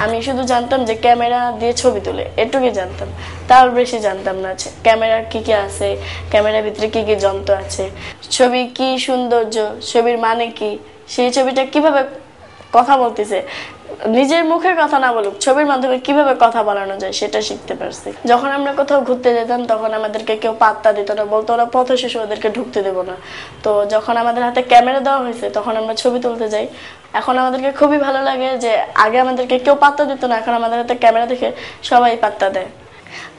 আমি শুধু জানতাম যে ক্যামেরা দিয়ে ছবি তোলে, এটুকুই জানতাম, তার বেশি জানতাম না ক্যামেরার কি কি আছে, ক্যামেরার ভিতরে কি কি যন্ত্র আছে, ছবি কি সৌন্দর্য, ছবির মানে কি, সেই ছবিটা কিভাবে কথা বলতেছে, নিজের মুখে কথা না বলুক ছবির মাধ্যমে কিভাবে কথা বলানো যায় সেটা শিখতে পারছি। যখন আমরা কোথাও ঘুরতে যেতাম তখন আমাদেরকে কেউ পাত্তা দিত না, বলতো ওরা পথ শিশু, ওদেরকে ঢুকতে দেবো না। তো যখন আমাদের হাতে ক্যামেরা দেওয়া হয়েছে তখন আমরা ছবি তুলতে যাই। এখন আমাদেরকে খুবই ভালো লাগে যে আগে আমাদেরকে কেউ পাত্তা দিত না, এখন আমাদের হাতে ক্যামেরা দেখে সবাই পাত্তা দেয়।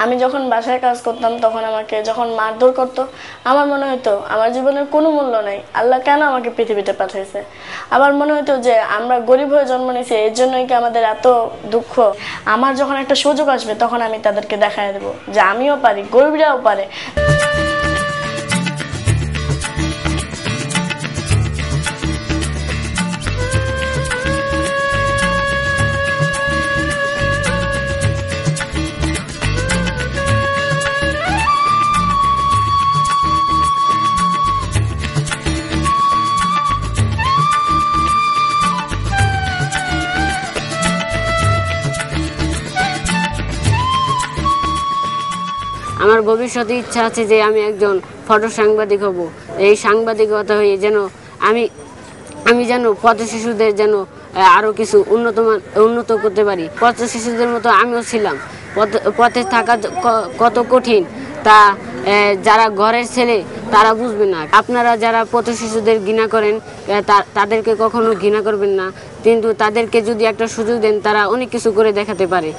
আমি যখন বাসায় কাজ করতাম তখন আমাকে যখন মারধর করতো, আমার মনে হতো আমার জীবনের কোনো মূল্য নাই, আল্লাহ কেন আমাকে পৃথিবীতে পাঠিয়েছে। আবার মনে হতো যে আমরা গরিব হয়ে জন্ম নিয়েছি, এর জন্যই কি আমাদের এত দুঃখ। আমার যখন একটা সুযোগ আসবে তখন আমি তাদেরকে দেখায় দেবো যে আমিও পারি, গরিবরাও পারে। আমার ভবিষ্যতে ইচ্ছা আছে যে আমি একজন ফটো সাংবাদিক হব। এই সাংবাদিকতা হয়ে যেন আমি যেন পথ শিশুদের যেন আরো কিছু উন্নত করতে পারি। পথ শিশুদের মতো আমিও ছিলাম। পথে থাকা কত কঠিন তা যারা ঘরের ছেলে তারা বুঝবে না। আপনারা যারা পথ শিশুদের ঘৃণা করেন তাদেরকে কখনো ঘৃণা করবেন না, কিন্তু তাদেরকে যদি একটা সুযোগ দেন তারা অনেক কিছু করে দেখাতে পারে।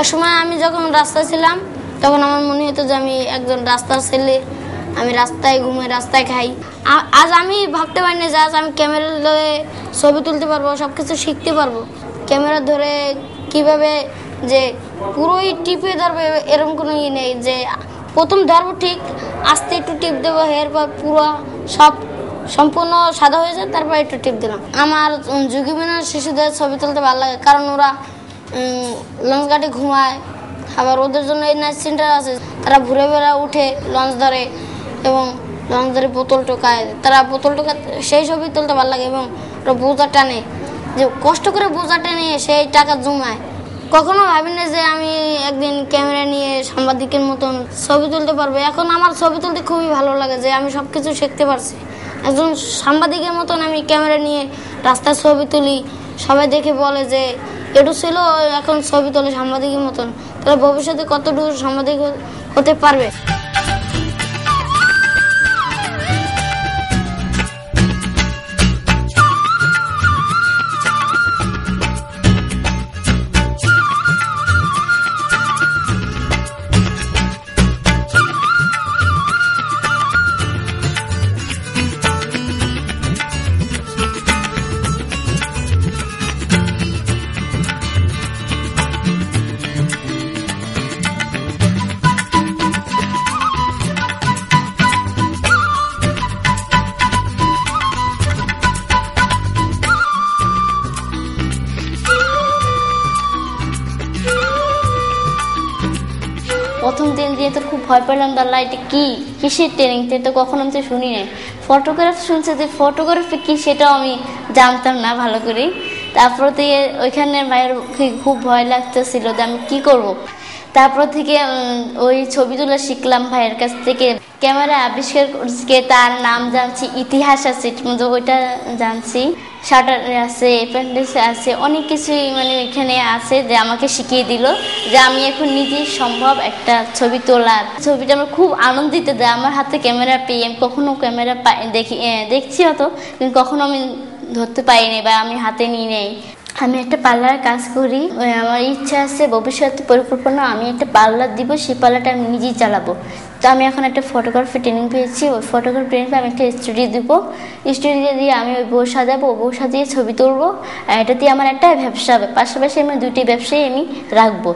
একসময় আমি যখন রাস্তায় ছিলাম তখন আমার মনে হতো যে আমি একজন রাস্তার ছেলে, আমি রাস্তায় ঘুমাই, রাস্তায় খাই। আজ আমি ভাবতে পারি না যে আজ আমি ক্যামেরা ধরে ছবি তুলতে পারবো, সব কিছু শিখতে পারবো। ক্যামেরা ধরে কিভাবে যে পুরোই টিপে ধরবে এরকম কোনো ই নেই যে প্রথম ধরবো ঠিক, আস্তে একটু টিপ দেবো, এরপর পুরো সব সম্পূর্ণ সাদা হয়ে যায়, তারপর একটু টিপ দিলাম। আমার ঝুঁকিপূর্ণ শিশুদের ছবি তুলতে ভালো লাগে, কারণ ওরা লঞ্চ ঘাটে ঘুমায়, আবার ওদের জন্য এই নাইট সেন্টার আছে, তারা ঘুরে বেড়া উঠে লঞ্চ ধরে এবং লঞ্চ ধরে বোতল টোকায়, তারা বোতল টোকা সেই ছবি তুলতে ভালো লাগে। এবং ওরা বোঝা টানে, যে কষ্ট করে বোঝা টেনে সেই টাকা জমায়। কখনো ভাবি না যে আমি একদিন ক্যামেরা নিয়ে সাংবাদিকের মতন ছবি তুলতে পারবো। এখন আমার ছবি তুলতে খুবই ভালো লাগে যে আমি সব কিছু শিখতে পারছি। একজন সাংবাদিকের মতন আমি ক্যামেরা নিয়ে রাস্তায় ছবি তুলি, সবাই দেখে বলে যে এটু ছিল, এখন ছবি তোলে সাংবাদিকের মতন। তাহলে ভবিষ্যতে কতটুকু সাংবাদিক হতে পারবে। প্রথম দিন দিয়ে তো খুব ভয় পেলাম, দাঁড়া এটা কি, কিসের ট্রেনিং, তো কখনো আমি তো শুনি নাই। ফটোগ্রাফি শুনছে, যে ফটোগ্রাফি কি সেটাও আমি জানতাম না ভালো করে। তারপর থেকে ওইখানে ভাইয়ের খুব ভয় লাগতেছিল যে আমি কি করব। তারপর থেকে ওই ছবি তোলা শিখলাম ভাইয়ের কাছ থেকে। ক্যামেরা আবিষ্কার করছে, তার নাম জানছি, ইতিহাস আছে ওইটা জানছি। শাটার আছে, অ্যাপেন্ডিক্স আছে, অনেক কিছুই মানে এখানে আছে যে আমাকে শিখিয়ে দিল যে আমি এখন নিজেই সম্ভব একটা ছবি তোলার। ছবিটা আমার খুব আনন্দিত দেয় আমার হাতে ক্যামেরা পেয়ে। আমি কখনো ক্যামেরা দেখছি হয়তো, কিন্তু কখনো আমি ধরতে পারিনি বা আমি হাতে নিয়ে নেই। আমি একটা পার্লার কাজ করি, আমার ইচ্ছা আছে ভবিষ্যতে পরিকল্পনা আমি একটা পার্লার দিব, সেই পার্লারটা আমি নিজেই চালাবো। তো আমি এখন একটা ফটোগ্রাফি ট্রেনিং পেয়েছি, ওই ফটোগ্রাফি ট্রেনিং আমি একটা স্টুডিও দিব, স্টুডিও দিয়ে আমি ওই বউ সাজাবো, বউ সাজিয়ে ছবি তুলবো। এটা দিয়ে আমার একটা ব্যবসা হবে, পাশাপাশি আমি দুটি ব্যবসায়ী আমি রাখবো।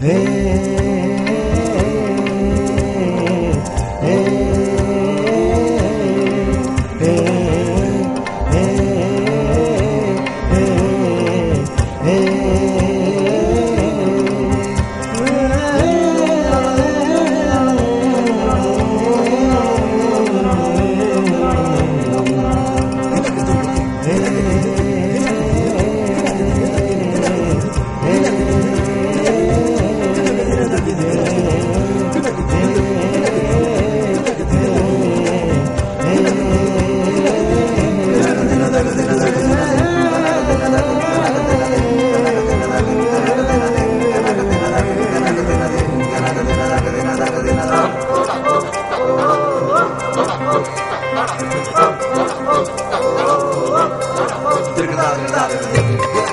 Dale, dale, dale.